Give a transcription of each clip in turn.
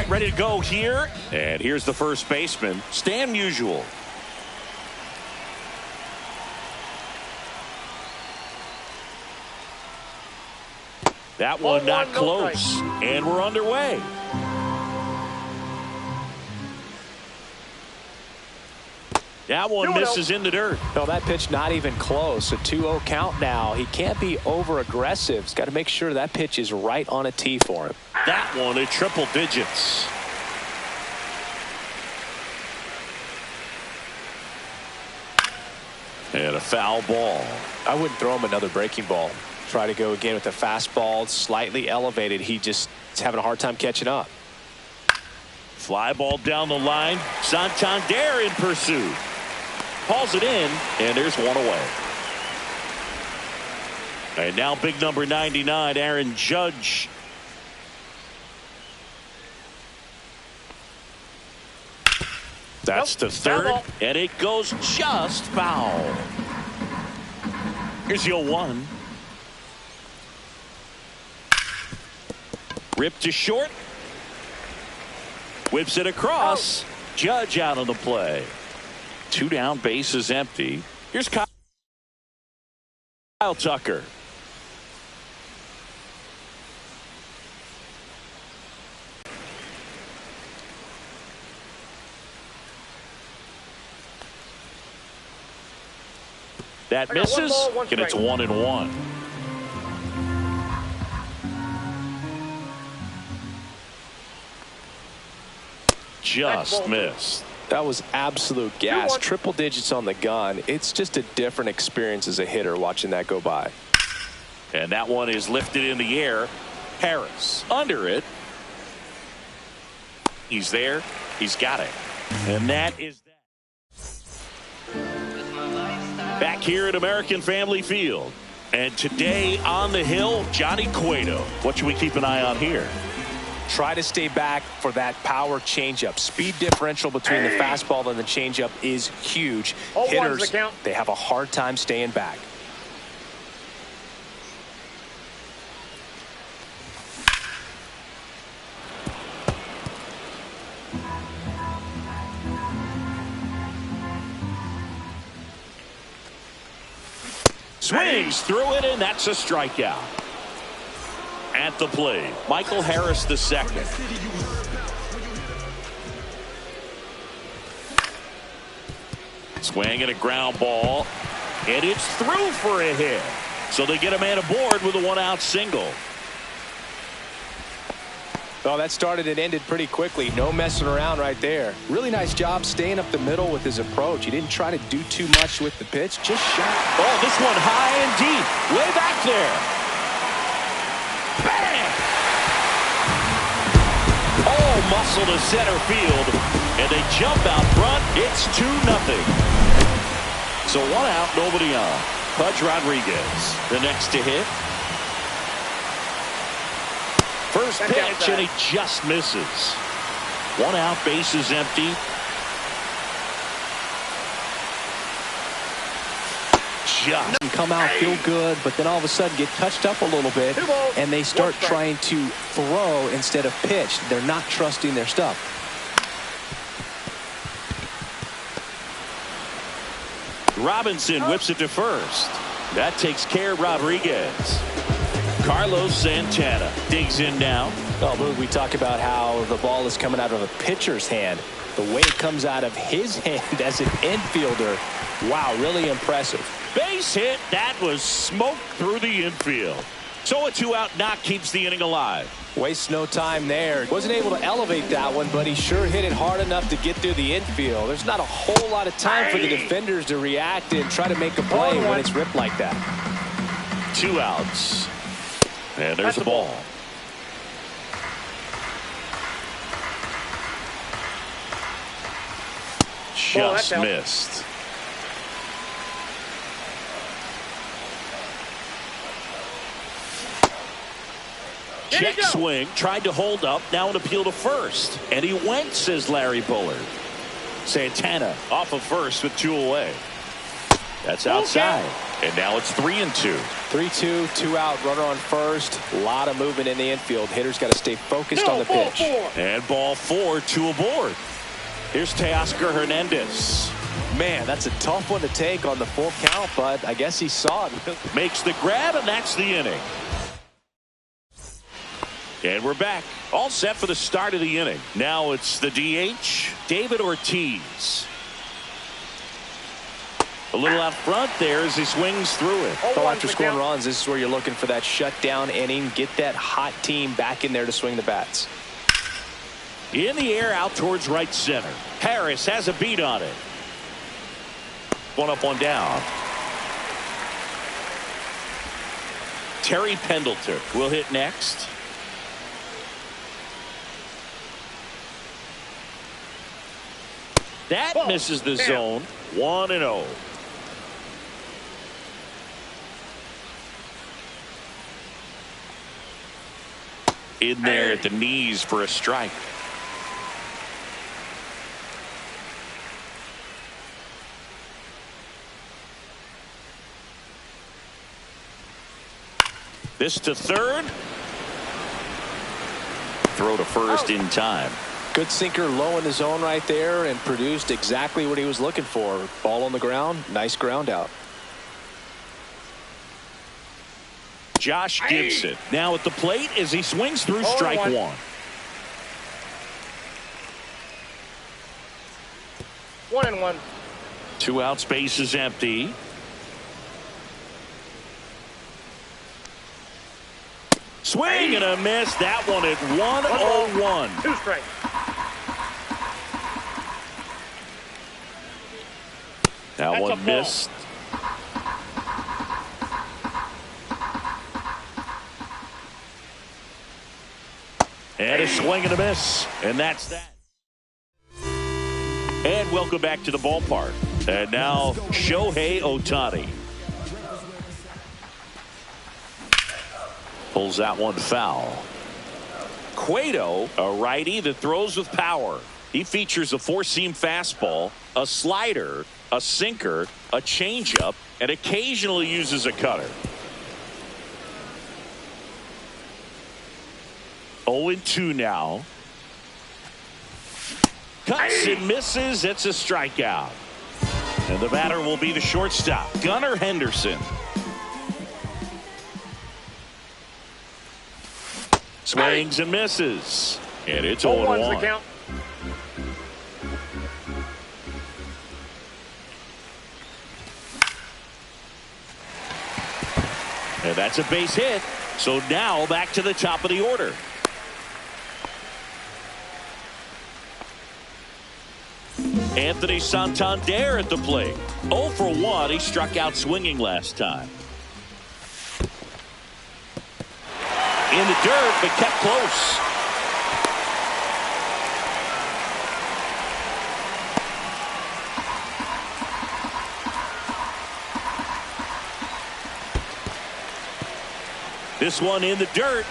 ready to go here. And here's the first baseman, Stan Musial. That one not close. And we're underway. That one misses in the dirt. No, that pitch not even close. A 2-0 count now. He can't be over-aggressive. He's got to make sure that pitch is right on a tee for him. That one at triple digits. And a foul ball. I wouldn't throw him another breaking ball. Try to go again with the fastball, slightly elevated. He just is having a hard time catching up. Fly ball down the line. Santander in pursuit. Hauls it in, and there's one away. And now big number 99, Aaron Judge. That's the third, and it goes just foul. Here's the 0-1. Ripped to short. Whips it across. Judge out on the play. 2 down, base is empty. Here's Kyle Tucker. That misses, and it's 1-1. Just missed. That was absolute gas. Triple digits on the gun. It's just a different experience as a hitter watching that go by. And that one is lifted in the air. Harris under it. He's there. He's got it. And that is that. Back here at American Family Field. And today on the hill, Johnny Cueto. What should we keep an eye on here? Try to stay back for that power changeup. Speed differential between the fastball and the changeup is huge. Hitters, they have a hard time staying back. Swings through it, and that's a strikeout. At the plate, Michael Harris the second. Swing and a ground ball, and it's through for a hit. So they get a man aboard with a 1-out single. Oh, that started and ended pretty quickly. No messing around right there. Really nice job staying up the middle with his approach. He didn't try to do too much with the pitch, just shot. Oh, this one high and deep, way back there. Bang! Oh, muscle to center field, and they jump out front. It's 2-0. So 1 out, nobody on. Pudge Rodriguez, the next to hit. First pitch, and he just misses. 1 out, base is empty. Just come out, feel good, but then all of a sudden get touched up a little bit, and they start trying to throw instead of pitch. They're not trusting their stuff. Robinson whips it to first. That takes care of Rodriguez. Carlos Santana digs in now. Oh, Boog, we talk about how the ball is coming out of a pitcher's hand. The way it comes out of his hand as an infielder, wow, really impressive. Base hit. That was smoked through the infield. So a 2-out knock keeps the inning alive. Wastes no time there. Wasn't able to elevate that one, but he sure hit it hard enough to get through the infield. There's not a whole lot of time for the defenders to react and try to make a play when it's ripped like that. 2 outs. And there's the ball. Just missed. Check swing, tried to hold up, now an appeal to first. And he went, says Larry Bullard. Santana off of first with 2 away. That's outside. And now it's 3-2. 3-2, 2 out, runner on first. A lot of movement in the infield. Hitters got to stay focused on the pitch. And ball 4, 2 aboard. Here's Teoscar Hernandez. Man, that's a tough one to take on the full count, but I guess he saw it. Makes the grab, and that's the inning. And we're back. All set for the start of the inning. Now it's the DH, David Ortiz. A little out front there as he swings through it. So after scoring runs, this is where you're looking for that shutdown inning. Get that hot team back in there to swing the bats. In the air out towards right center. Harris has a beat on it. One up, one down. Terry Pendleton will hit next. That misses the zone. 1-0. In there at the knees for a strike. This to third. Throw to first in time. Good sinker low in the zone right there and produced exactly what he was looking for. Ball on the ground. Nice ground out. Josh Gibson now at the plate as he swings through strike one. 1-1. 2 out, space is empty. Swing and a miss. That one at 1-0-1. 2 strikes. That one missed. And a swing and a miss. And that's that. And welcome back to the ballpark. And now Shohei Ohtani. Pulls that one foul. Cueto, a righty that throws with power. He features a four-seam fastball, a slider, a sinker, a changeup, and occasionally uses a cutter. 0-2 now. Cuts and misses. It's a strikeout. And the batter will be the shortstop, Gunnar Henderson. Swings and misses. And it's 0-1. The count. And that's a base hit. So now back to the top of the order. Anthony Santander at the plate. 0 for 1. He struck out swinging last time. In the dirt, but kept close. This one in the dirt.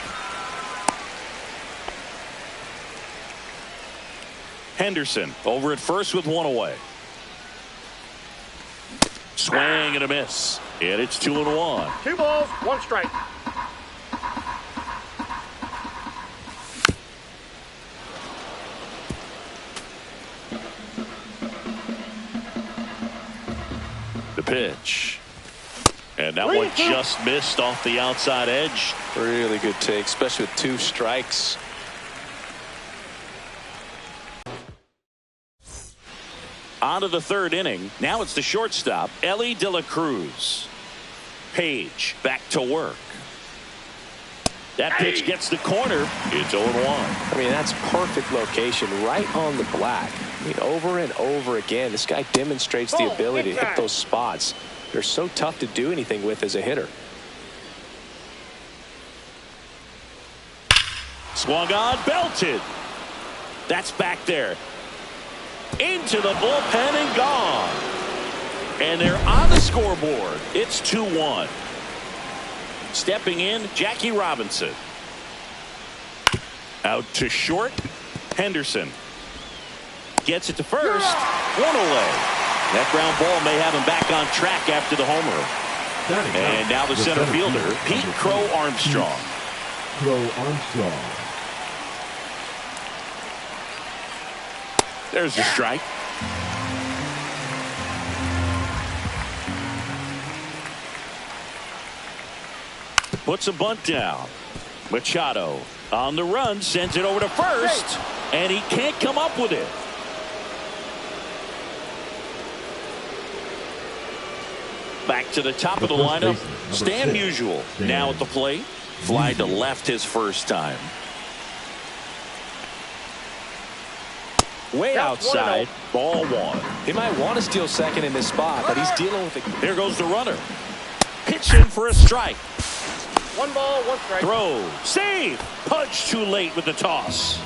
Henderson over at first with one away. Swing and a miss. And it's 2-1. 2 balls, 1 strike. The pitch. And that one just missed off the outside edge. Really good take, especially with 2 strikes. On to the third inning. Now it's the shortstop, Ellie De La Cruz. Page back to work. That pitch gets the corner. It's 0-1. I mean, that's perfect location right on the black. I mean, over and over again, this guy demonstrates the ability to hit those spots. They're so tough to do anything with as a hitter. Swung on, belted. That's back there. Into the bullpen and gone. And they're on the scoreboard. It's 2-1. Stepping in, Jackie Robinson. Out to short, Henderson. Gets it to first. One away. That ground ball may have him back on track after the homer. And now the center fielder, Pete Crow Armstrong. There's a strike. Puts a bunt down. Machado on the run, sends it over to first, and he can't come up with it. Back to the top of the lineup, Stan Musial now at the plate. Fly to left his first time. Way outside, ball one. He might want to steal second in this spot, but he's dealing with it. Here goes the runner. Pitch in for a strike. 1 ball, 1 strike. Throw, save, punch too late with the toss.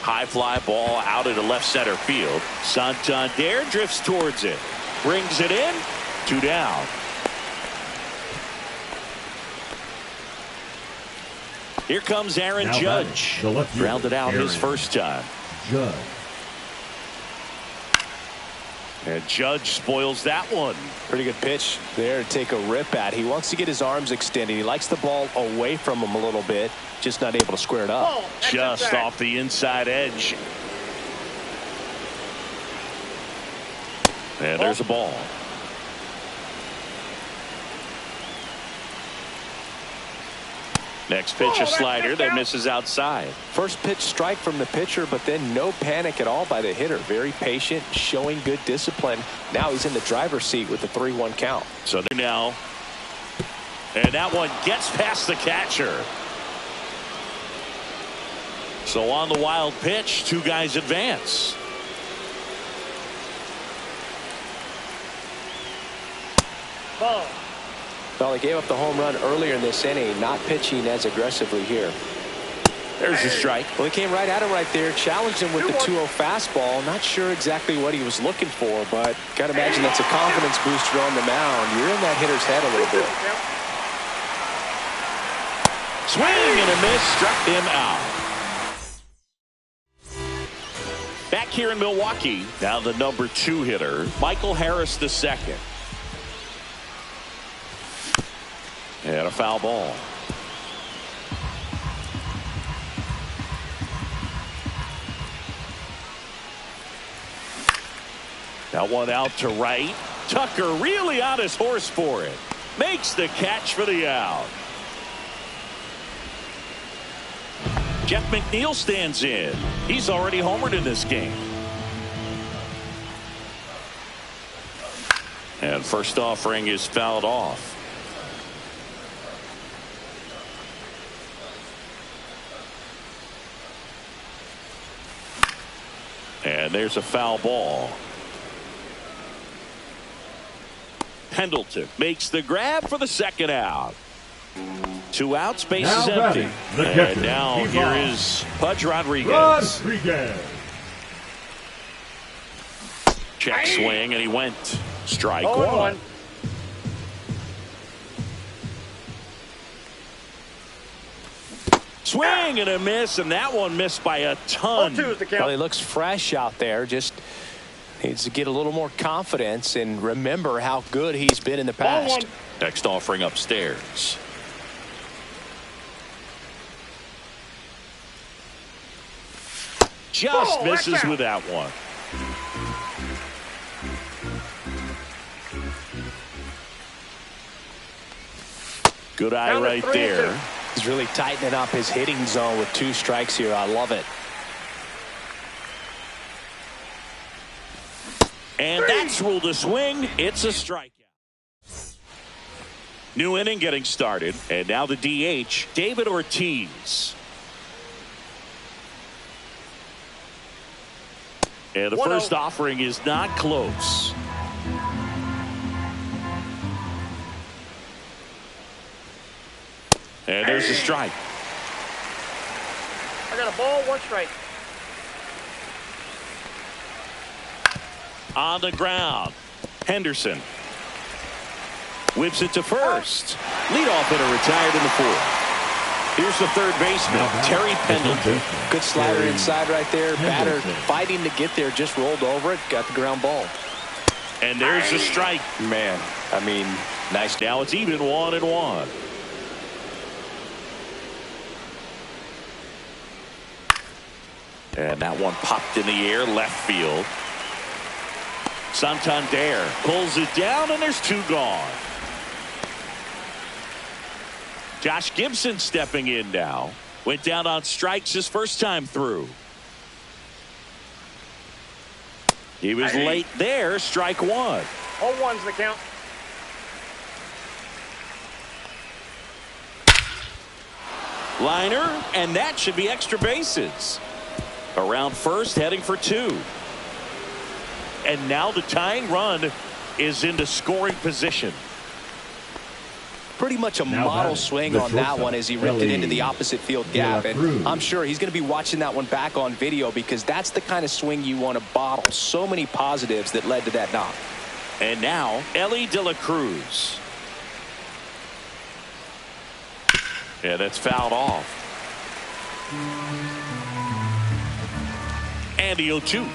High fly ball out into left center field. Santander drifts towards it. Brings it in. 2 down. Here comes Aaron Judge. Grounded out his first time. And Judge spoils that one. Pretty good pitch there to take a rip at. He wants to get his arms extended. He likes the ball away from him a little bit. Just not able to square it up. Just off the inside edge. And there's a ball. Next pitch, a slider that misses outside. First pitch strike from the pitcher, but then no panic at all by the hitter. Very patient, showing good discipline. Now he's in the driver's seat with the 3-1 count. So now, and that one gets past the catcher. So on the wild pitch, 2 guys advance. Ball. Well, he gave up the home run earlier in this inning, not pitching as aggressively here. There's a strike. Well, he came right at him right there, challenged him with the 2-0 fastball. Not sure exactly what he was looking for, but got to imagine that's a confidence booster on the mound. You're in that hitter's head a little bit. Swing and a miss, struck him out. Back here in Milwaukee, now the number 2 hitter, Michael Harris II. And a foul ball. That one out to right. Tucker really on his horse for it. Makes the catch for the out. Jeff McNeil stands in. He's already homered in this game. And first offering is fouled off. And there's a foul ball. Pendleton makes the grab for the second out. 2 outs, base is empty. And now here is Pudge Rodriguez. Check swing, and he went. Strike 1. Swing and a miss, and that one missed by a ton. Well, he looks fresh out there. Just needs to get a little more confidence and remember how good he's been in the past. Next offering upstairs. Just misses with that one. Good eye right there. He's really tightening up his hitting zone with 2 strikes here. I love it. And that's ruled a swing. It's a strikeout. New inning getting started. And now the DH, David Ortiz. And the first offering is not close. And there's a strike. I got a ball, 1 strike. On the ground. Henderson whips it to first. Leadoff hitter retired in the 4th. Here's the third baseman, Terry Pendleton. Good slider inside right there. Batter fighting to get there, just rolled over it, got the ground ball. And there's the strike. Man, I mean, nice. Now it's even 1-1. And that one popped in the air, left field. Santander pulls it down, and there's 2 gone. Josh Gibson stepping in now. Went down on strikes his first time through. He was late there, strike 1. 0-1's the count. Liner, and that should be extra bases. Around first, heading for 2. And now the tying run is into scoring position. Pretty much a model swing on that one as he ripped it into the opposite field gap. And I'm sure he's going to be watching that one back on video, because that's the kind of swing you want to bottle. So many positives that led to that knock. And now Ellie De La Cruz. Yeah, that's fouled off. And the 0-2.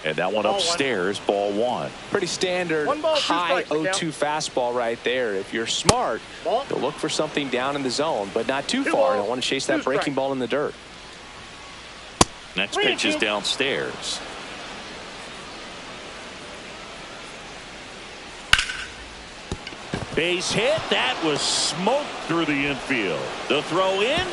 And that one upstairs, ball 1. Pretty standard high 0-2 fastball right there. If you're smart, you'll look for something down in the zone, but not too far. You don't want to chase that breaking ball in the dirt. Next pitch is downstairs. Base hit. That was smoked through the infield. The throw in.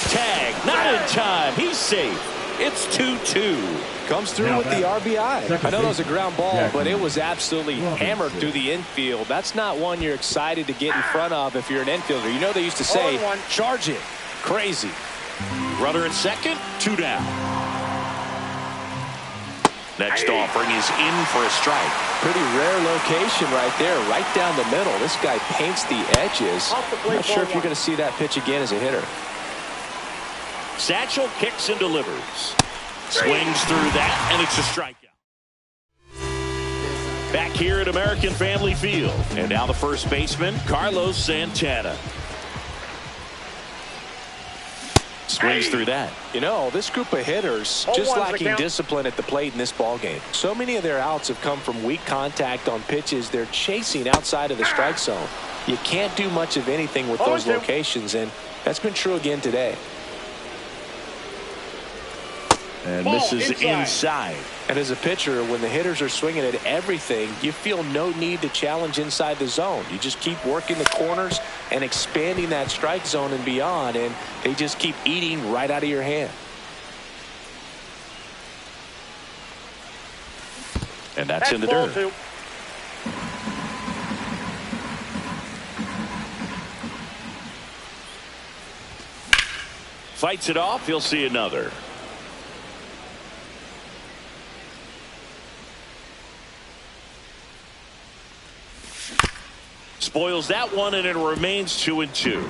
Tag. Not in time. He's safe. It's 2-2. Comes through with the RBI. I know that was a ground ball, but it was absolutely hammered through the infield. That's not one you're excited to get in front of if you're an infielder. You know they used to say, charge it. Crazy. Runner at second, 2 down. Next offering is in for a strike. Pretty rare location right there, right down the middle. This guy paints the edges. I'm not sure if you're going to see that pitch again as a hitter. Satchel kicks and delivers. Swings through that, and it's a strikeout. Back here at American Family Field. And now the first baseman, Carlos Santana. Swings through that. You know, this group of hitters just lacking discipline at the plate in this ballgame. So many of their outs have come from weak contact on pitches they're chasing outside of the strike zone. You can't do much of anything with those locations, and that's been true again today. And misses inside. And as a pitcher, when the hitters are swinging at everything, you feel no need to challenge inside the zone. You just keep working the corners and expanding that strike zone and beyond, and they just keep eating right out of your hand. And that's in the dirt. Fights it off. He'll see another. Spoils that one, and it remains 2-2. Swing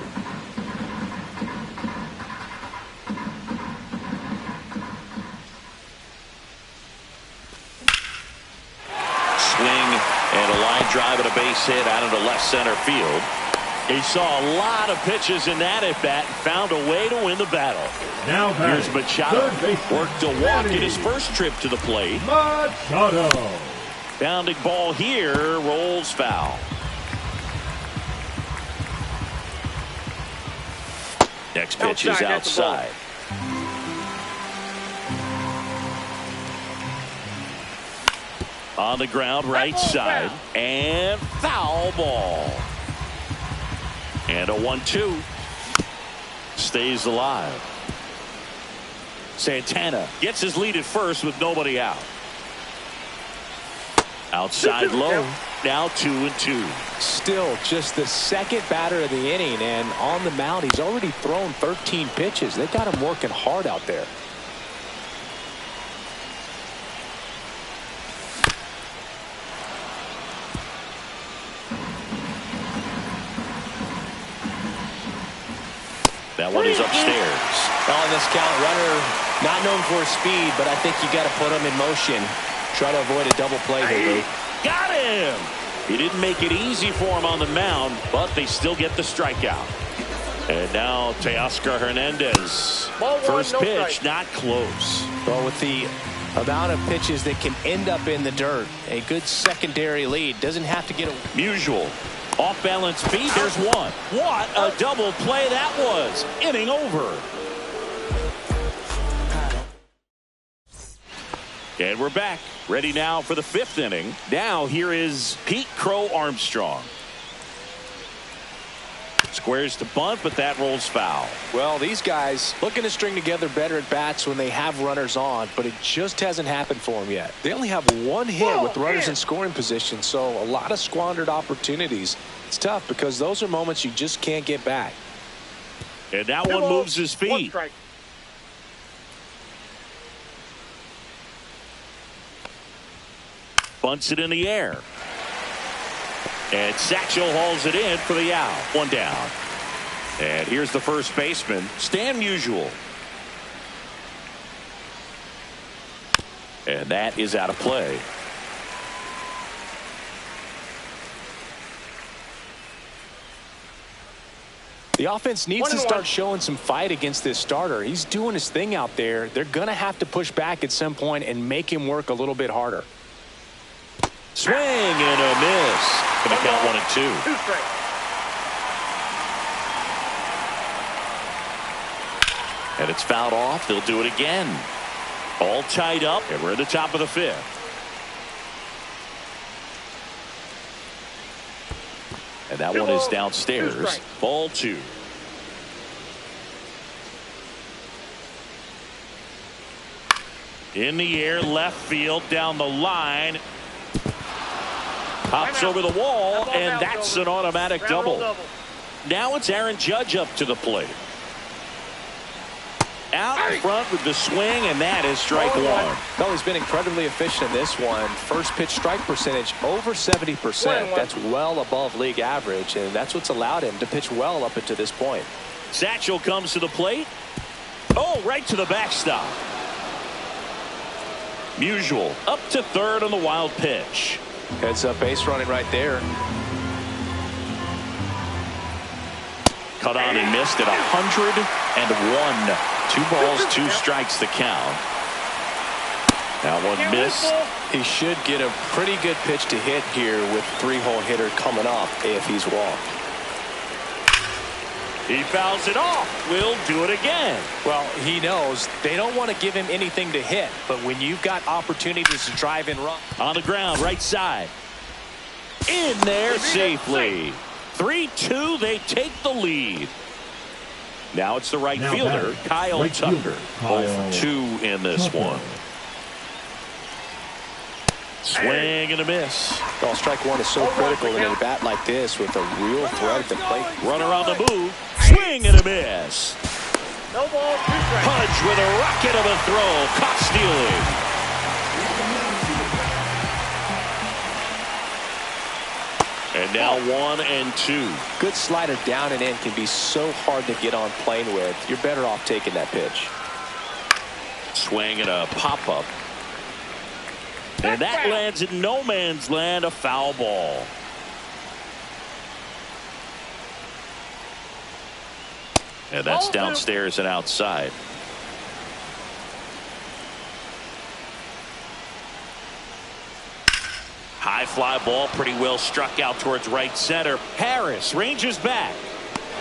and a line drive and a base hit out into left center field. He saw a lot of pitches in that at bat and found a way to win the battle. Now here's Machado. Worked a walk in his first trip to the plate. Machado. Bounding ball here, rolls foul. Next pitch is outside. On the ground, right side, and foul ball. And a 1-2. Stays alive. Santana gets his lead at first with nobody out. Outside low. Now 2-2. Still just the second batter of the inning, and on the mound he's already thrown 13 pitches. They got him working hard out there. That one is upstairs. On this count, runner not known for his speed, but I think you got to put him in motion. Try to avoid a double play here. Got him. He didn't make it easy for him on the mound, but they still get the strikeout. And now Teoscar Hernandez. Ball one, First no pitch, strike. not close. Well, with the amount of pitches that can end up in the dirt, a good secondary lead doesn't have to get a Musial. Off balance feet. There's one. What a double play that was. Inning over. And we're back. Ready now for the 5th inning. Now here is Pete Crow Armstrong. Squares to bunt, but that rolls foul. Well, these guys looking to string together better at bats when they have runners on, but it just hasn't happened for them yet. They only have one hit with runners in scoring position, so a lot of squandered opportunities. It's tough because those are moments you just can't get back. And that one moves his One feet. strike. Bunts it in the air. And Satchel hauls it in for the out. One down. And here's the first baseman, Stan Musial. And that is out of play. The offense needs to start showing some fight against this starter. He's doing his thing out there. They're going to have to push back at some point and make him work a little bit harder. Swing and a miss. Going to count 1-2. 2 strikes. And it's fouled off. They'll do it again. All tied up, and we're at the top of the 5th. And that one is downstairs. Ball 2. In the air, left field, down the line. Pops over the wall, and that's an automatic double. Now it's Aaron Judge up to the plate. Out in front with the swing, and that is strike 1. Well, he's been incredibly efficient in this one. First pitch strike percentage over 70%. That's well above league average, and that's what's allowed him to pitch well up until this point. Satchel comes to the plate. Oh, right to the backstop. Musial up to third on the wild pitch. Heads up base running right there. Cut on and missed at 101. 2 balls, 2 strikes to count. Now one missed. He should get a pretty good pitch to hit here with 3-hole hitter coming up if he's walked. He fouls it off. We'll do it again. Well, he knows they don't want to give him anything to hit, but when you've got opportunities to drive and run. On the ground, right side. In there safely. 3-2, they take the lead. Now it's the right fielder, Kyle Tucker. 0-2 in this one. Swing and a miss. Well, strike 1 is so critical in a bat like this with a real threat at the plate. Runner on the move. Swing and a miss. No ball, 2 strikes. Pudge with a rocket of a throw. Caught stealing. And now 1-2. Good slider down and in can be so hard to get on plane with. You're better off taking that pitch. Swing and a pop-up. And that lands in no man's land, a foul ball. And that's downstairs and outside. High fly ball, pretty well struck out towards right center. Harris ranges back.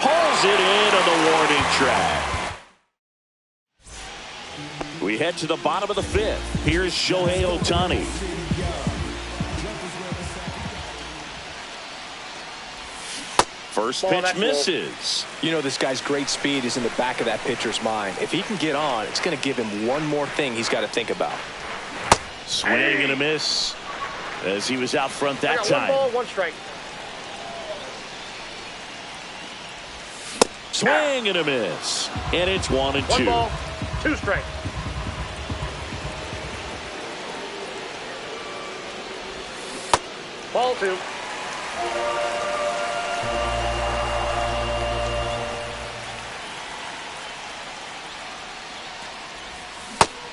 Pulls it in on the warning track. We head to the bottom of the 5th. Here's Shohei Ohtani. First pitch misses. You know, this guy's great speed is in the back of that pitcher's mind. If he can get on, it's going to give him one more thing he's got to think about. Swing and a miss as he was out front that time. 1 ball, 1 strike. Swing and a miss. And it's 1-2. 1 ball, 2 strikes. Ball 2.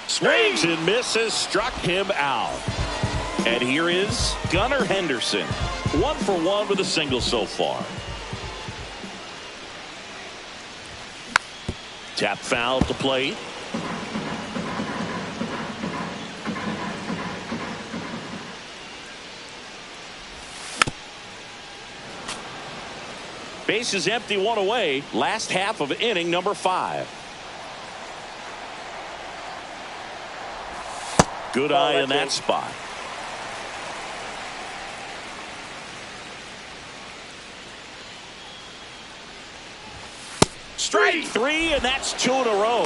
Swings and misses, struck him out. And here is Gunnar Henderson. 1 for 1 with a single so far. Tap foul at the plate. Base is empty, one away. Last half of inning number 5. Good eye in that spot. Strike 3, and that's 2 in a row.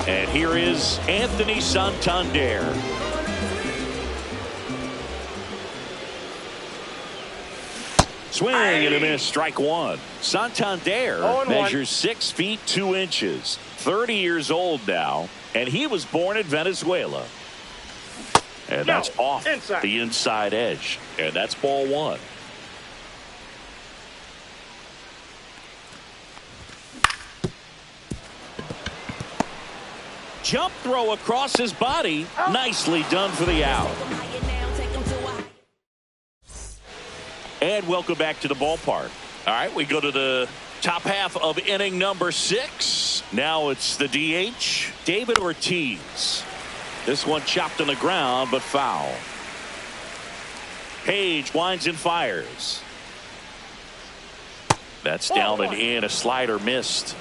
And here is Anthony Santander. Swing and a miss, strike 1. Santander measures 6 feet 2 inches, 30 years old now, and he was born in Venezuela. And that's off the inside edge, and that's ball 1. Jump throw across his body, nicely done for the out. And welcome back to the ballpark. All right, we go to the top half of inning number 6. Now it's the DH, David Ortiz. This one chopped on the ground, but foul. Page winds and fires. That's down and in. A slider missed.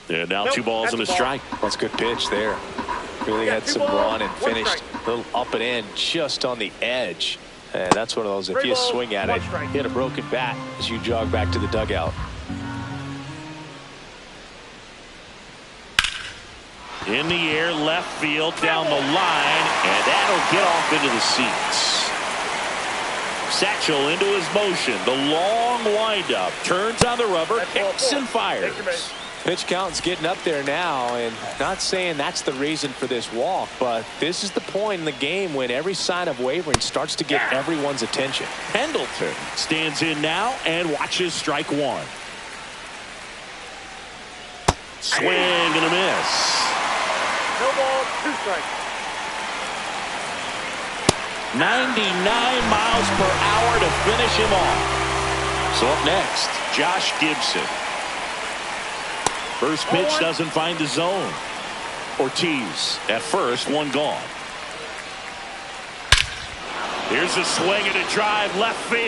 And now 2 balls and a strike. That's a good pitch there. Really had some run and finished a little up and in just on the edge. And that's one of those, if you swing at it, hit a broken bat as you jog back to the dugout. In the air, left field, down the line, and that'll get off into the seats. Satchel into his motion. The long windup, turns on the rubber, kicks and fires. Pitch count's getting up there now, and not saying that's the reason for this walk, but this is the point in the game when every sign of wavering starts to get everyone's attention. Pendleton stands in now and watches strike 1. Swing and a miss. No ball, 2 strikes. 99 miles per hour to finish him off. So up next, Josh Gibson. First pitch doesn't find the zone. Ortiz at first, 1 gone. Here's a swing and a drive left field.